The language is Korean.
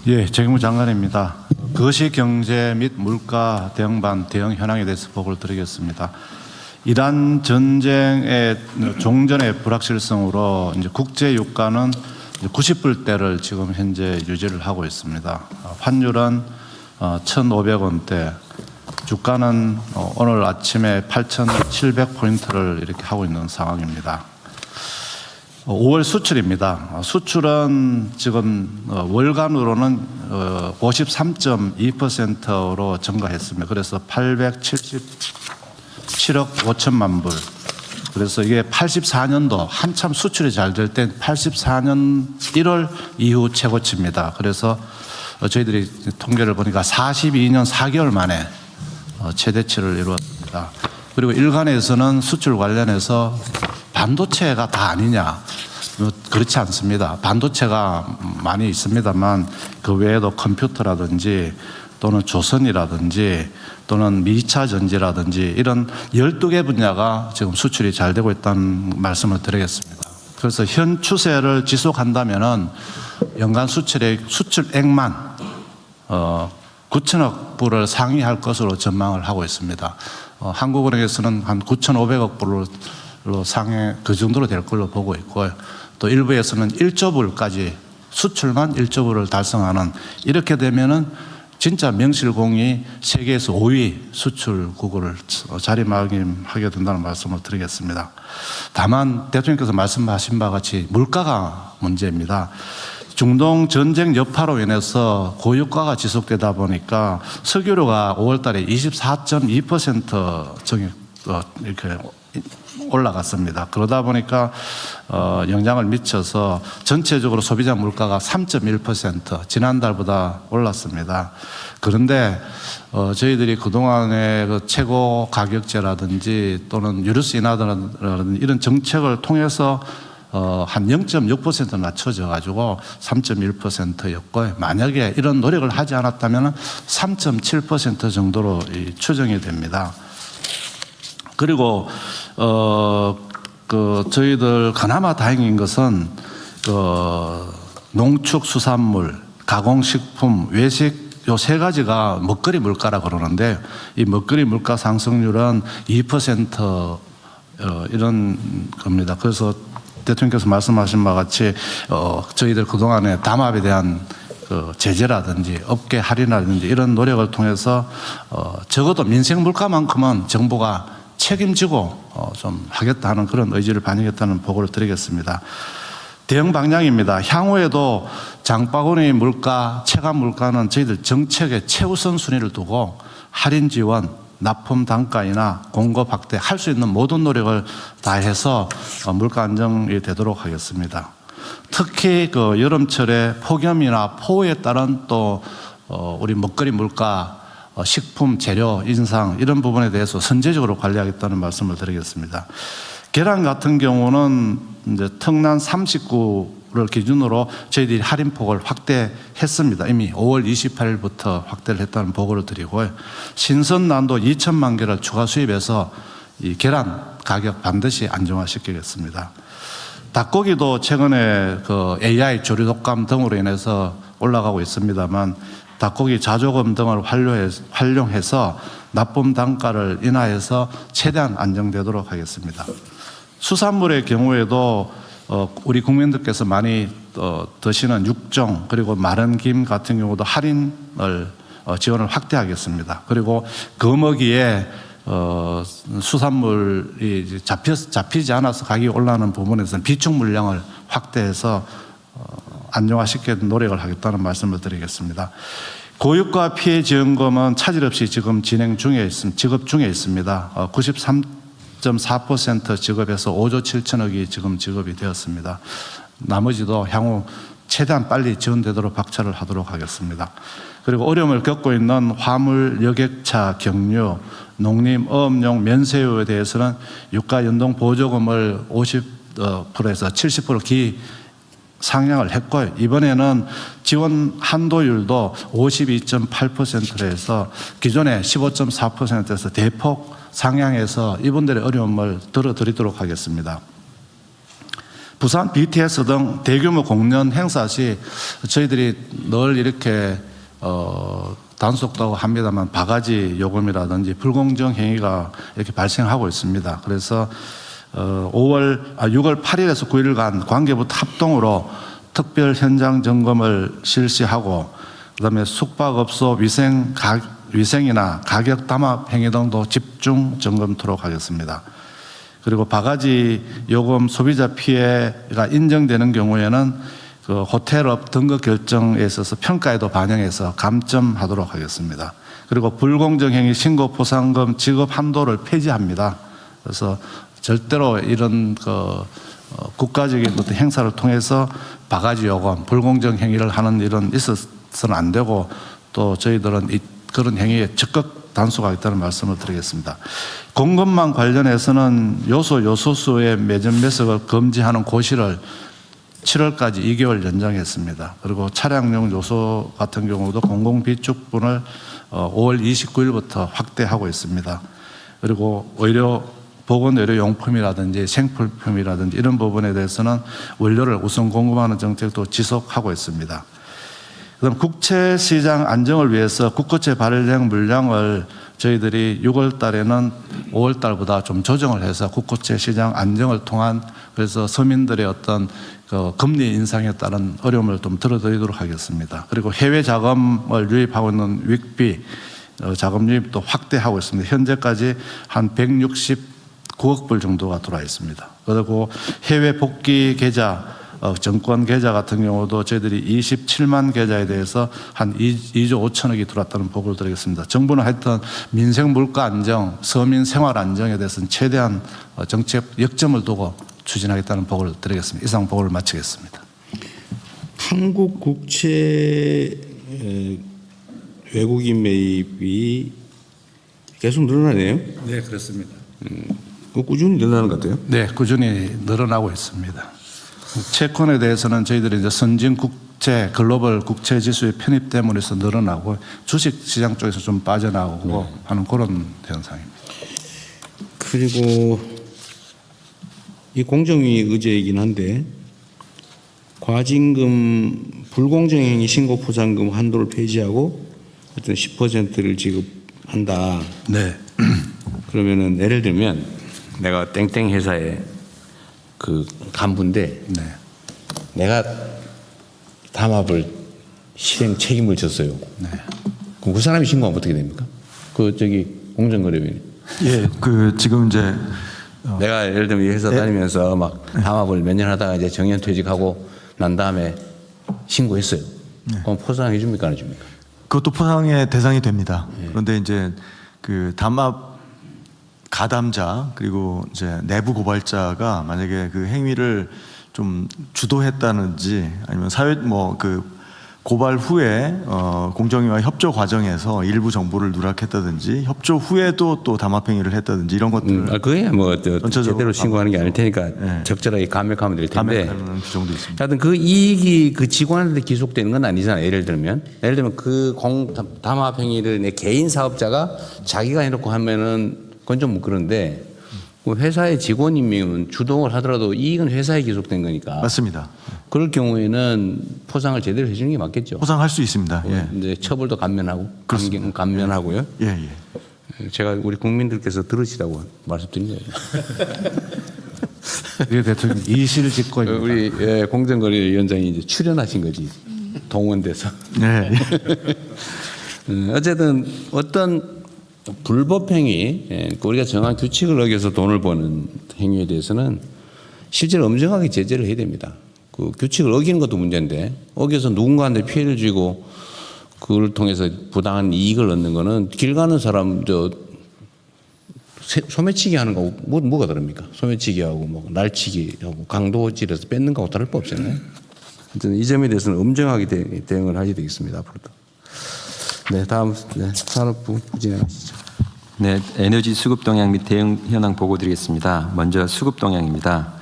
예, 정의무 장관입니다. 거시경제 및 물가 대응반 대응 현황에 대해서 보고를 드리겠습니다. 이란 전쟁의 종전의 불확실성으로 이제 국제 유가는 90불대를 지금 현재 유지를 하고 있습니다. 환율은 1,500원대, 주가는 오늘 아침에 8,700포인트를 이렇게 하고 있는 상황입니다. 5월 수출입니다. 수출은 지금 월간으로는 53.2%로 증가했습니다. 그래서 877억 5천만 불. 그래서 이게 84년도 한참 수출이 잘 될 때 84년 1월 이후 최고치입니다. 그래서 저희들이 통계를 보니까 42년 4개월 만에 최대치를 이루었습니다. 그리고 일간에서는 수출 관련해서 반도체가 다 아니냐, 그렇지 않습니다. 반도체가 많이 있습니다만 그 외에도 컴퓨터라든지 또는 조선이라든지 또는 미차 전지라든지 이런 12개 분야가 지금 수출이 잘 되고 있다는 말씀을 드리겠습니다. 그래서 현 추세를 지속한다면은 연간 수출액만 9천억 불을 상회할 것으로 전망을 하고 있습니다. 한국은행에서는 한 9,500억 불로 상해 그 정도로 될 걸로 보고 있고요. 또 일부에서는 1조 불까지 수출만 1조 불을 달성하는, 이렇게 되면은 진짜 명실공히 세계에서 5위 수출국을 자리매김하게 된다는 말씀을 드리겠습니다. 다만 대통령께서 말씀하신 바와 같이 물가가 문제입니다. 중동 전쟁 여파로 인해서 고유가가 지속되다 보니까 석유료가 5월 달에 24.2% 이렇게 올라갔습니다. 그러다 보니까 영향을 미쳐서 전체적으로 소비자 물가가 3.1% 지난달보다 올랐습니다. 그런데 저희들이 그동안의 그 최고 가격제라든지 또는 유류세 인하라든지 이런 정책을 통해서 한 0.6% 낮춰져 가지고 3.1%였고, 만약에 이런 노력을 하지 않았다면 3.7% 정도로 추정이 됩니다. 그리고 저희들 그나마 다행인 것은 농축수산물, 가공식품, 외식 요 세 가지가 먹거리 물가라 그러는데, 이 먹거리 물가 상승률은 2% 이런 겁니다. 그래서 대통령께서 말씀하신 바와 같이 저희들 그동안에 담합에 대한 제재라든지 업계 할인이라든지 이런 노력을 통해서 적어도 민생 물가만큼은 정부가 책임지고 좀 하겠다 하는 그런 의지를 반영했다는 보고를 드리겠습니다. 대응 방향입니다. 향후에도 장바구니 물가, 체감 물가는 저희들 정책의 최우선 순위를 두고 할인 지원, 납품 단가이나 공급 확대 할 수 있는 모든 노력을 다해서 물가 안정이 되도록 하겠습니다. 특히 그 여름철에 폭염이나 폭우에 따른 또 우리 먹거리 물가, 식품, 재료 인상 이런 부분에 대해서 선제적으로 관리하겠다는 말씀을 드리겠습니다. 계란 같은 경우는 이제 특난 39를 기준으로 저희들이 할인폭을 확대했습니다. 이미 5월 28일부터 확대를 했다는 보고를 드리고요. 신선난도 2천만 개를 추가 수입해서 이 계란 가격 반드시 안정화시키겠습니다. 닭고기도 최근에 그 AI 조류 독감 등으로 인해서 올라가고 있습니다만 닭고기 자조금 등을 활용해서 납품 단가를 인하해서 최대한 안정되도록 하겠습니다. 수산물의 경우에도 우리 국민들께서 많이 드시는 육종 그리고 마른 김 같은 경우도 할인을 지원을 확대하겠습니다. 그리고 거먹이에 수산물이 잡히지 않아서 가격이 올라가는 부분에서는 비축 물량을 확대해서 안정화시키는 노력을 하겠다는 말씀을 드리겠습니다. 고유가 피해 지원금은 차질 없이 지금 지급 중에 있습니다. 93.4% 지급해서 5조 7천억이 지금 지급이 되었습니다. 나머지도 향후 최대한 빨리 지원되도록 박차를 하도록 하겠습니다. 그리고 어려움을 겪고 있는 화물, 여객차, 경유, 농림, 어업용 면세유에 대해서는 유가 연동 보조금을 50%에서 70% 상향을 했고요. 이번에는 지원 한도율도 52.8%로 해서 기존의 15.4%에서 대폭 상향해서 이분들의 어려움을 덜어드리도록 하겠습니다. 부산 BTS 등 대규모 공연 행사 시 저희들이 늘 이렇게 단속도 합니다만 바가지 요금이라든지 불공정 행위가 이렇게 발생하고 있습니다. 그래서 6월 8일에서 9일간 관계부터 합동으로 특별 현장 점검을 실시하고 그다음에 숙박업소 위생이나 가격 담합 행위 등도 집중 점검토록 하겠습니다. 그리고 바가지 요금 소비자 피해가 인정되는 경우에는 그 호텔업 등급 결정에 있어서 평가에도 반영해서 감점하도록 하겠습니다. 그리고 불공정행위 신고 포상금 지급 한도를 폐지합니다. 그래서 절대로 이런 국가적인 어떤 행사를 통해서 바가지 요금, 불공정행위를 하는 일은 있어서는 안 되고 또 저희들은 그런 행위에 적극 단속하겠다는 말씀을 드리겠습니다. 공급망 관련해서는 요소수의 매점 매석을 금지하는 고시를 7월까지 2개월 연장했습니다. 그리고 차량용 요소 같은 경우도 공공비축분을 5월 29일부터 확대하고 있습니다. 그리고 보건의료용품이라든지 생필품이라든지 이런 부분에 대해서는 원료를 우선 공급하는 정책도 지속하고 있습니다. 그다음 국채시장 안정을 위해서 국고채 발행 물량을 저희들이 6월 달에는 5월 달보다 좀 조정을 해서 국고채 시장 안정을 통한 그래서 서민들의 어떤 금리 인상에 따른 어려움을 좀 덜어드리도록 하겠습니다. 그리고 해외 자금을 유입하고 있는 윅비 자금 유입도 확대하고 있습니다. 현재까지 한 169억 불 정도가 들어와 있습니다. 그리고 해외 복귀 계좌 정권 계좌 같은 경우도 저희들이 27만 계좌에 대해서 한 2조 5천억이 들어왔다는 보고를 드리겠습니다. 정부는 하여튼 민생 물가 안정, 서민 생활 안정에 대해서는 최대한 정책 역점을 두고 추진하겠다는 보고를 드리겠습니다. 이상 보고를 마치겠습니다. 한국 국채 외국인 매입이 계속 늘어나네요. 네, 그렇습니다. 꾸준히 늘어나는 것 같아요. 네, 꾸준히 늘어나고 있습니다. 채권에 대해서는 저희들이 이제 선진 국채, 글로벌 국채 지수의 편입 때문에 늘어나고 주식 시장 쪽에서 좀 빠져나오고 하는 그런 현상입니다. 그리고 이 공정위 의제이긴 한데 과징금 불공정행위 신고 포상금 한도를 폐지하고 어떤 10%를 지급한다. 네. 그러면은 예를 들면 내가 땡땡 회사에 그 간부인데 네. 내가 담합을 실행 책임을 졌어요. 네. 그럼 그 사람이 신고하면 어떻게 됩니까? 공정거래위원회. 예, 지금 이제 내가 예를 들면 이 회사 다니면서 막 담합을 몇 년 하다가 이제 정년퇴직하고 난 다음에 신고했어요. 그럼 포상해 줍니까 안 해줍니까? 그것도 포상의 대상이 됩니다. 그런데 이제 그 담합 가담자 그리고 이제 내부 고발자가 만약에 그 행위를 좀 주도했다든지 아니면 고발 후에 공정위와 협조 과정에서 일부 정보를 누락했다든지 협조 후에도 또 담합 행위를 했다든지 이런 것들을 그게 제대로 신고하는 게 아닐 테니까 적절하게 감액하면 될 텐데. 감액하는 규정도 있습니다. 하여튼 그 이익이 그 직원한테 기속되는 건 아니잖아요. 예를 들면 그 담합 행위를 내 개인 사업자가 자기가 해놓고 하면은 그건 좀 그런데 회사의 직원이면 주동을 하더라도 이익은 회사에 기속된 거니까. 맞습니다. 그럴 경우에는 포상을 제대로 해주는 게 맞겠죠. 포상할 수 있습니다. 예. 이제 처벌도 감면하고요. 예. 제가 우리 국민들께서 들으시라고 말씀드린 거예요. 우리 대통령 이실직고입니다. 우리 공정거래위원장이 이제 출연하신 거지 동원돼서. 네. 어쨌든 어떤 불법 행위, 우리가 정한 규칙을 어겨서 돈을 버는 행위에 대해서는 실제로 엄정하게 제재를 해야 됩니다. 그 규칙을 어기는 것도 문제인데 어겨서 누군가한테 피해를 주고 그걸 통해서 부당한 이익을 얻는 거는 길 가는 사람 소매치기 하는 거하고 뭐가 다릅니까? 소매치기하고 날치기하고 강도질에서 뺏는 거하고 다를 바 없잖아요. 하여튼 이 점에 대해서는 엄정하게 대응을 하셔야 되겠습니다. 앞으로도. 네, 다음 산업부 진행하시죠. 네, 에너지 수급 동향 및 대응 현황 보고 드리겠습니다. 먼저 수급 동향입니다.